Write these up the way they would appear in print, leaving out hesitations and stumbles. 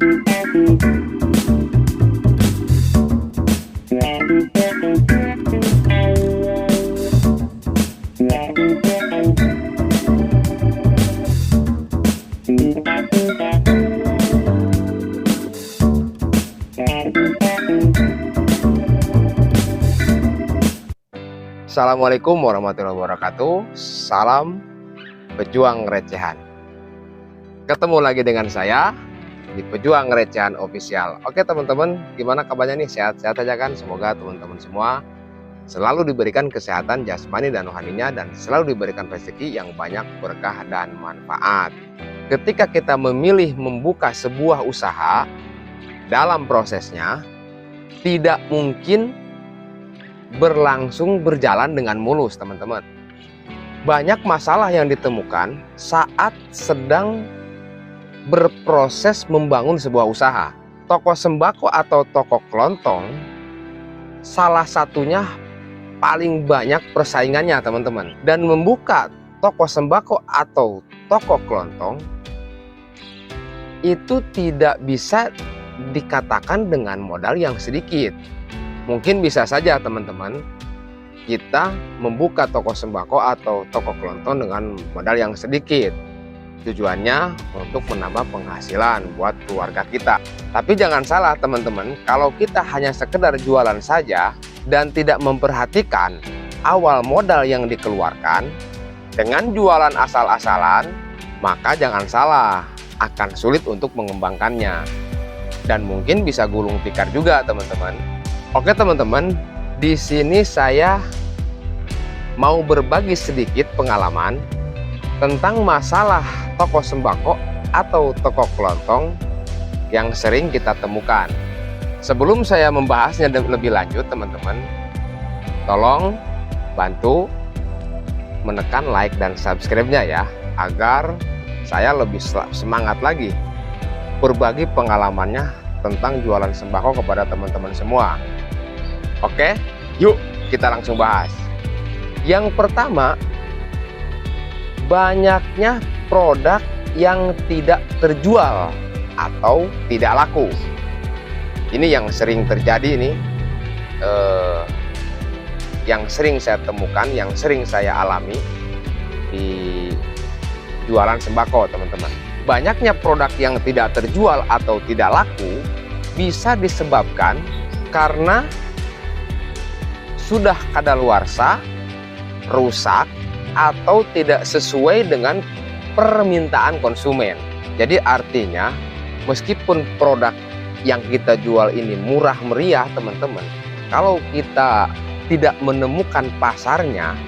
Assalamualaikum warahmatullahi wabarakatuh. Salam pejuang recehan. Ketemu lagi dengan saya di Pejuang Recehan Official. Oke teman-teman, gimana kabarnya nih? Sehat-sehat aja kan? Semoga teman-teman semua selalu diberikan kesehatan jasmani dan rohaninya, dan selalu diberikan rezeki yang banyak, berkah dan manfaat. Ketika kita memilih membuka sebuah usaha, dalam prosesnya tidak mungkin berjalan dengan mulus teman-teman. Banyak masalah yang ditemukan saat sedang berproses membangun sebuah usaha. Toko sembako atau toko kelontong salah satunya paling banyak persaingannya teman-teman. Dan membuka toko sembako atau toko kelontong itu tidak bisa dikatakan dengan modal yang sedikit. Mungkin bisa saja teman-teman kita membuka toko sembako atau toko kelontong dengan modal yang sedikit. Tujuannya untuk menambah penghasilan buat keluarga kita. Tapi jangan salah teman-teman, kalau kita hanya sekedar jualan saja dan tidak memperhatikan awal modal yang dikeluarkan dengan jualan asal-asalan, maka jangan salah, akan sulit untuk mengembangkannya. Dan mungkin bisa gulung tikar juga teman-teman. Oke teman-teman, di sini saya mau berbagi sedikit pengalaman tentang masalah toko sembako atau toko kelontong yang sering kita temukan. Sebelum saya membahasnya lebih lanjut teman-teman, tolong bantu menekan like dan subscribe-nya ya, agar saya lebih semangat lagi berbagi pengalamannya tentang jualan sembako kepada teman-teman semua. Oke, yuk kita langsung bahas. Yang pertama, banyaknya produk yang tidak terjual atau tidak laku. Ini yang sering terjadi nih, yang sering saya temukan, yang sering saya alami di jualan sembako teman-teman. Banyaknya produk yang tidak terjual atau tidak laku bisa disebabkan karena sudah kadaluarsa, rusak, atau tidak sesuai dengan permintaan konsumen. Jadi artinya meskipun produk yang kita jual ini murah meriah teman-teman, kalau kita tidak menemukan pasarnya,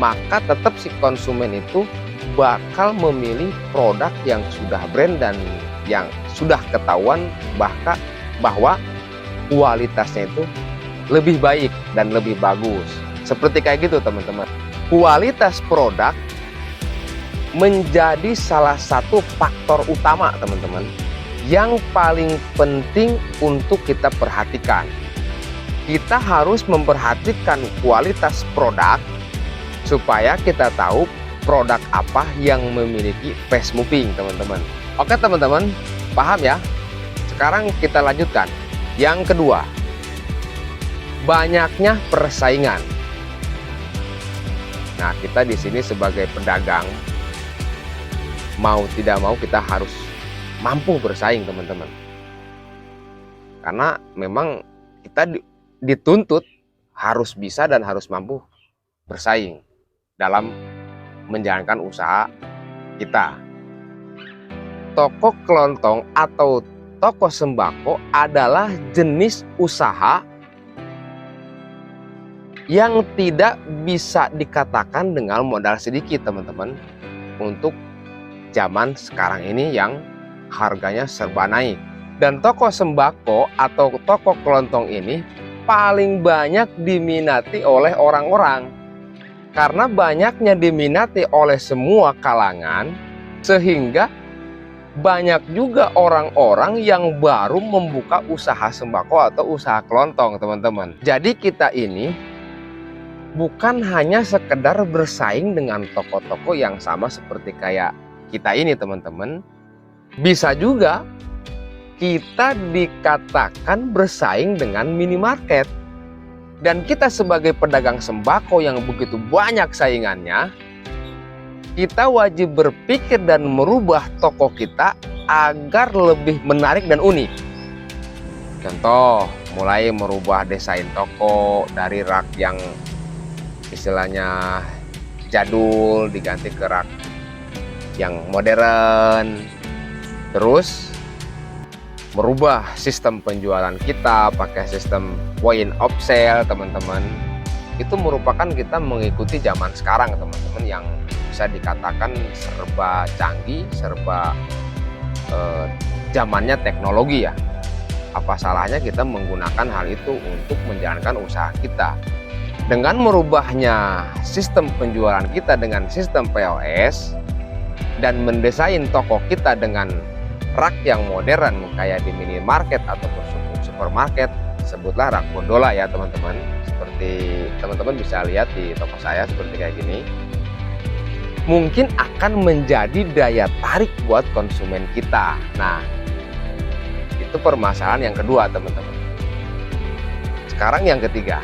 maka tetap si konsumen itu bakal memilih produk yang sudah brand dan yang sudah ketahuan bahwa kualitasnya itu lebih baik dan lebih bagus. Seperti kayak gitu teman-teman. Kualitas produk menjadi salah satu faktor utama teman-teman yang paling penting untuk kita perhatikan. Kita harus memperhatikan kualitas produk supaya kita tahu produk apa yang memiliki fast moving teman-teman. Oke teman-teman, paham ya? Sekarang kita lanjutkan. Yang kedua, banyaknya persaingan. Nah, kita di sini sebagai pedagang, mau tidak mau kita harus mampu bersaing teman-teman. Karena memang kita dituntut harus bisa dan harus mampu bersaing dalam menjalankan usaha kita. Toko kelontong atau toko sembako adalah jenis usaha yang tidak bisa dikatakan dengan modal sedikit teman-teman, untuk zaman sekarang ini yang harganya serba naik. Dan toko sembako atau toko kelontong ini paling banyak diminati oleh orang-orang, karena banyaknya diminati oleh semua kalangan, sehingga banyak juga orang-orang yang baru membuka usaha sembako atau usaha kelontong teman-teman. Jadi kita ini bukan hanya sekedar bersaing dengan toko-toko yang sama seperti kayak kita ini teman-teman. Bisa juga kita dikatakan bersaing dengan minimarket. Dan kita sebagai pedagang sembako yang begitu banyak saingannya, kita wajib berpikir dan merubah toko kita agar lebih menarik dan unik. Contoh, mulai merubah desain toko dari rak yang istilahnya jadul diganti ke rak yang modern. Terus merubah sistem penjualan kita pakai sistem point of sale, teman-teman. Itu merupakan kita mengikuti zaman sekarang, teman-teman, yang bisa dikatakan serba canggih, serba zamannya teknologi ya. Apa salahnya kita menggunakan hal itu untuk menjalankan usaha kita? Dengan merubahnya sistem penjualan kita dengan sistem POS dan mendesain toko kita dengan rak yang modern kayak di minimarket ataupun supermarket, sebutlah rak gondola ya teman-teman. Seperti teman-teman bisa lihat di toko saya seperti kayak gini. Mungkin akan menjadi daya tarik buat konsumen kita. Nah, itu permasalahan yang kedua, teman-teman. Sekarang yang ketiga,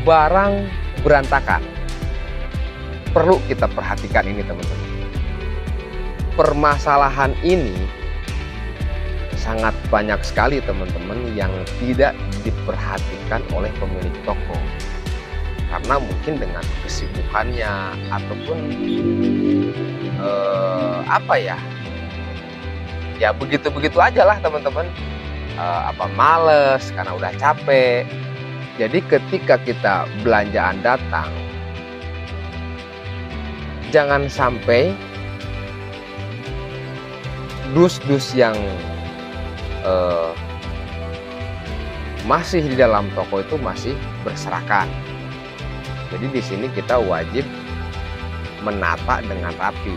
barang berantakan. Perlu kita perhatikan ini, teman-teman. Permasalahan ini sangat banyak sekali, teman-teman, yang tidak diperhatikan oleh pemilik toko. Karena mungkin dengan kesibukannya ataupun ya begitu-begitu aja lah, teman-teman. Males karena udah capek. Jadi ketika kita belanjaan datang, jangan sampai dus-dus yang masih di dalam toko itu masih berserakan. Jadi di sini kita wajib menata dengan rapi.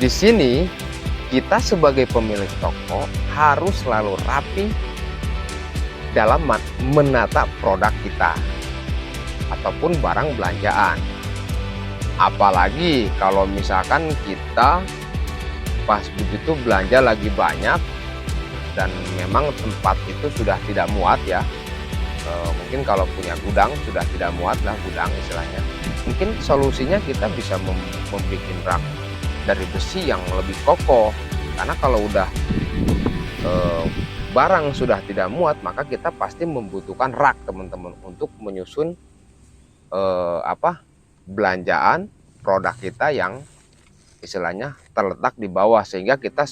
Di sini kita sebagai pemilik toko harus selalu rapi dalam menata produk kita ataupun barang belanjaan. Apalagi kalau misalkan kita pas begitu belanja lagi banyak dan memang tempat itu sudah tidak muat ya. Mungkin kalau punya gudang sudah tidak muat lah, gudang istilahnya. Mungkin solusinya kita bisa membuat rak dari besi yang lebih kokoh. Karena kalau udah barang sudah tidak muat, maka kita pasti membutuhkan rak, teman-teman, untuk menyusun belanjaan produk kita yang istilahnya terletak di bawah, sehingga kita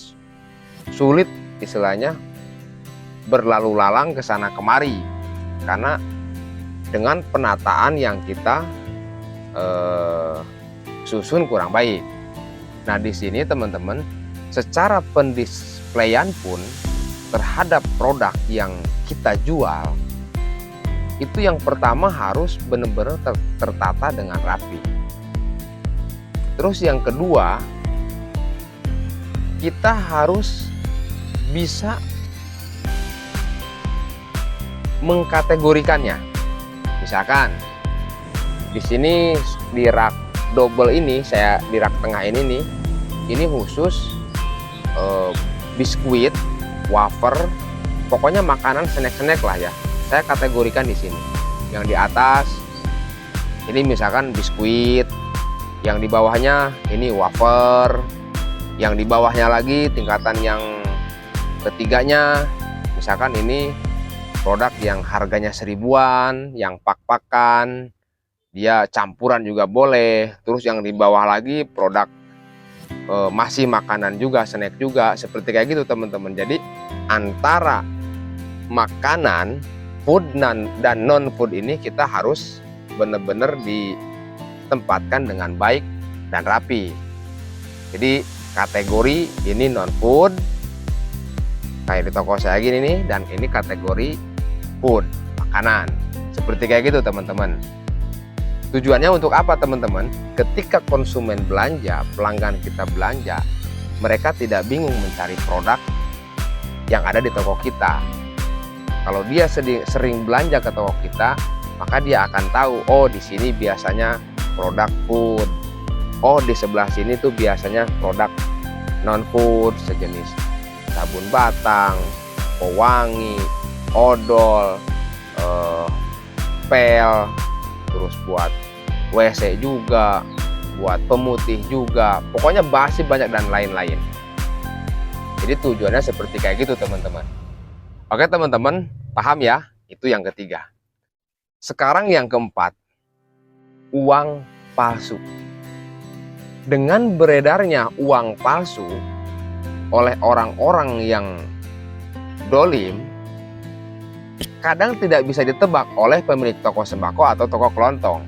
sulit istilahnya berlalu lalang ke sana kemari. Karena dengan penataan yang kita susun kurang baik. Nah, di sini teman-teman, secara pendisplayan pun terhadap produk yang kita jual, itu yang pertama harus benar-benar tertata dengan rapi. Terus yang kedua, kita harus bisa mengkategorikannya. Misalkan di sini di rak double ini, saya di rak tengah ini nih, ini khusus biskuit, wafer, pokoknya makanan snack-snack lah ya. Saya kategorikan di sini. Yang di atas ini misalkan biskuit, yang di bawahnya ini wafer, yang di bawahnya lagi tingkatan yang ketiganya misalkan ini produk yang harganya 1000-an, yang pak-pakan, dia campuran juga boleh. Terus yang di bawah lagi produk masih makanan juga, snack juga, seperti kayak gitu teman-teman. Jadi antara makanan, food dan non food ini kita harus benar-benar ditempatkan dengan baik dan rapi. Jadi kategori ini non food kayak di toko saya gini nih, dan ini kategori food, makanan, seperti kayak gitu teman-teman. Tujuannya untuk apa teman-teman? Ketika konsumen belanja, pelanggan kita belanja, mereka tidak bingung mencari produk yang ada di toko kita. Kalau dia sering belanja ke toko kita, maka dia akan tahu, oh di sini biasanya produk food, oh di sebelah sini tuh biasanya produk non food sejenis. sabun batang, pewangi, odol, pel, terus buat WC juga, buat pemutih juga, pokoknya basi banyak dan lain-lain. Jadi tujuannya seperti kayak gitu teman-teman. Oke teman-teman, paham ya? Itu yang ketiga. Sekarang yang keempat, uang palsu. Dengan beredarnya uang palsu oleh orang-orang yang dolim, kadang tidak bisa ditebak oleh pemilik toko sembako atau toko kelontong.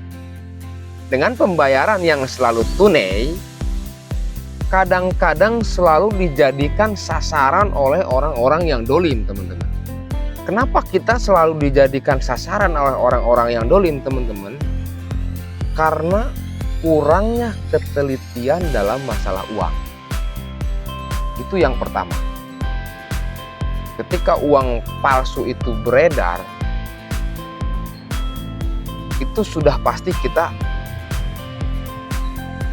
Dengan pembayaran yang selalu tunai, kadang-kadang selalu dijadikan sasaran oleh orang-orang yang dolim, teman-teman. Kenapa kita selalu dijadikan sasaran oleh orang-orang yang dolim, teman-teman? Karena kurangnya ketelitian dalam masalah uang. Itu yang pertama. Ketika uang palsu itu beredar, itu sudah pasti kita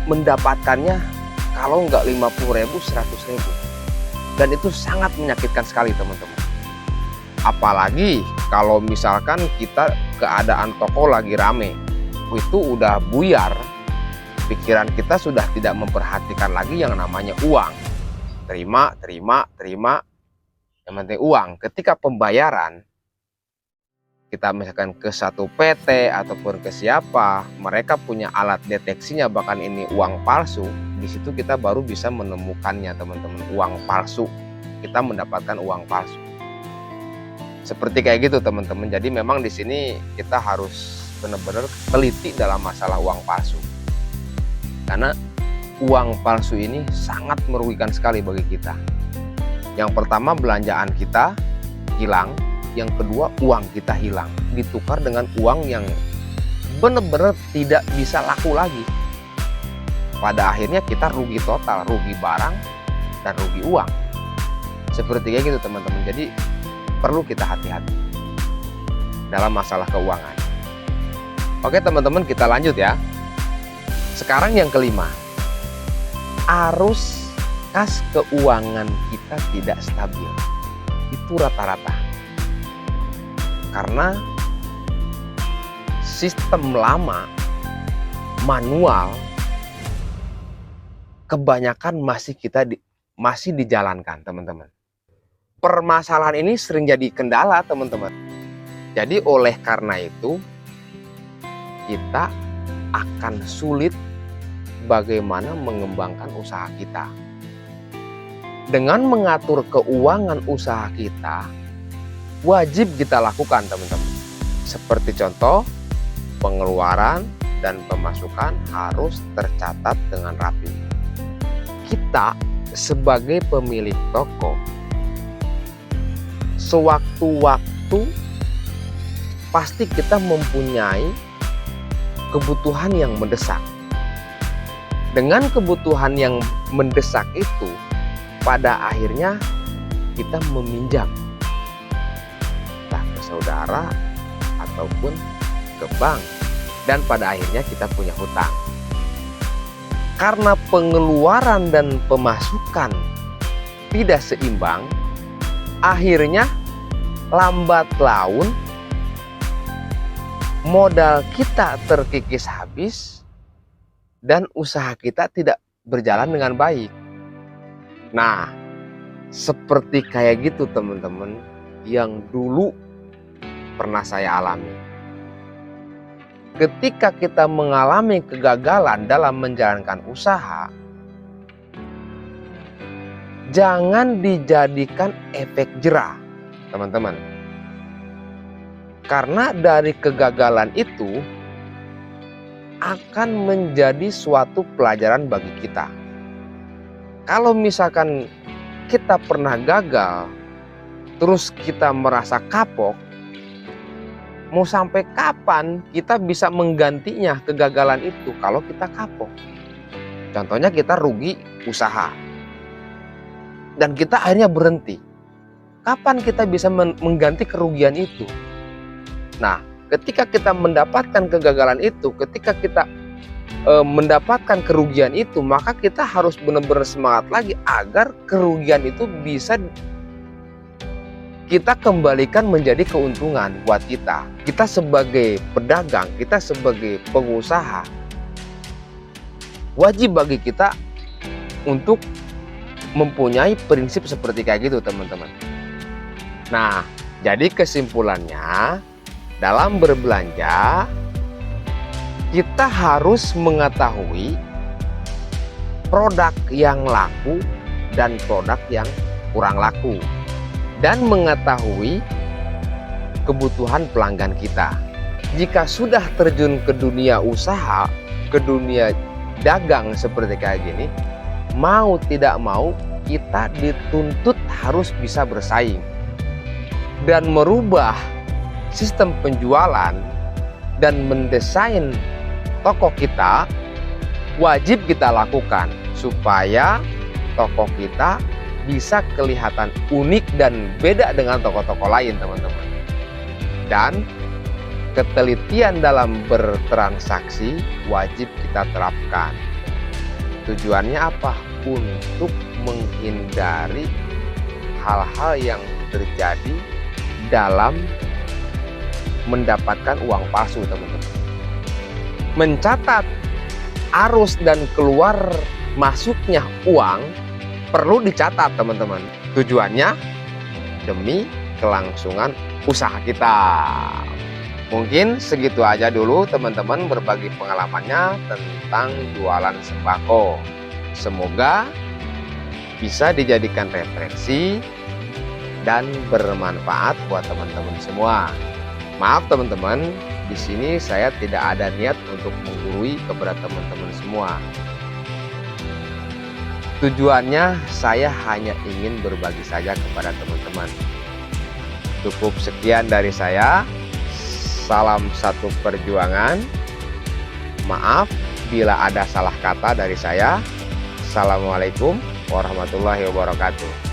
mendapatkannya kalau nggak 50.000, 100.000. Dan itu sangat menyakitkan sekali teman-teman. Apalagi kalau misalkan kita keadaan toko lagi rame, itu udah buyar, pikiran kita sudah tidak memperhatikan lagi yang namanya uang. Terima, yang penting uang. Ketika pembayaran, kita misalkan ke satu PT ataupun ke siapa, mereka punya alat deteksinya, bahkan ini uang palsu, di situ kita baru bisa menemukannya teman-teman, uang palsu. Kita mendapatkan uang palsu. Seperti kayak gitu teman-teman. Jadi memang di sini kita harus benar-benar teliti dalam masalah uang palsu. Karena uang palsu ini sangat merugikan sekali bagi kita. Yang pertama, belanjaan kita hilang. Yang kedua, uang kita hilang. Ditukar dengan uang yang benar-benar tidak bisa laku lagi. Pada akhirnya kita rugi total, rugi barang dan rugi uang. Seperti kayak gitu teman-teman. Jadi perlu kita hati-hati dalam masalah keuangan. Oke teman-teman, kita lanjut ya. Sekarang yang kelima, arus kas keuangan kita tidak stabil. Itu rata-rata. Karena sistem lama, manual, kebanyakan masih dijalankan teman-teman. Permasalahan ini sering jadi kendala teman-teman. Jadi oleh karena itu, kita akan sulit bagaimana mengembangkan usaha kita. Dengan mengatur keuangan usaha kita, wajib kita lakukan teman-teman. Seperti contoh, pengeluaran dan pemasukan harus tercatat dengan rapi. Kita sebagai pemilik toko, sewaktu-waktu pasti kita mempunyai kebutuhan yang mendesak. Dengan kebutuhan yang mendesak itu, pada akhirnya kita meminjam, entah ke saudara ataupun ke bank, dan pada akhirnya kita punya hutang. Karena pengeluaran dan pemasukan tidak seimbang, akhirnya lambat laun modal kita terkikis habis dan usaha kita tidak berjalan dengan baik. Nah, seperti kayak gitu teman-teman yang dulu pernah saya alami. Ketika kita mengalami kegagalan dalam menjalankan usaha, jangan dijadikan efek jerah, teman-teman. Karena dari kegagalan itu akan menjadi suatu pelajaran bagi kita. Kalau misalkan kita pernah gagal, terus kita merasa kapok, mau sampai kapan kita bisa menggantinya kegagalan itu kalau kita kapok? Contohnya kita rugi usaha dan kita akhirnya berhenti. Kapan kita bisa mengganti kerugian itu? Nah, ketika kita mendapatkan kegagalan itu, ketika kita mendapatkan kerugian itu, maka kita harus benar-benar semangat lagi agar kerugian itu bisa kita kembalikan menjadi keuntungan buat kita. Kita sebagai pedagang, kita sebagai pengusaha, wajib bagi kita untuk mempunyai prinsip seperti kayak gitu, teman-teman. Nah, jadi kesimpulannya, dalam berbelanja kita harus mengetahui produk yang laku dan produk yang kurang laku, dan mengetahui kebutuhan pelanggan kita. Jika sudah terjun ke dunia usaha, ke dunia dagang seperti kayak gini, mau tidak mau kita dituntut harus bisa bersaing dan merubah sistem penjualan dan mendesain toko kita. Wajib kita lakukan supaya toko kita bisa kelihatan unik dan beda dengan toko-toko lain, teman-teman. Dan ketelitian dalam bertransaksi wajib kita terapkan. Tujuannya apa? Untuk menghindari hal-hal yang terjadi dalam mendapatkan uang palsu, teman-teman. Mencatat arus dan keluar masuknya uang perlu dicatat, teman-teman. Tujuannya demi kelangsungan usaha kita. Mungkin segitu aja dulu, teman-teman, berbagi pengalamannya tentang jualan sembako. Semoga bisa dijadikan referensi dan bermanfaat buat teman-teman semua. Maaf, teman-teman, di sini saya tidak ada niat untuk menggurui kepada teman-teman semua. Tujuannya saya hanya ingin berbagi saja kepada teman-teman. Cukup sekian dari saya. Salam satu perjuangan. Maaf bila ada salah kata dari saya. Assalamualaikum warahmatullahi wabarakatuh.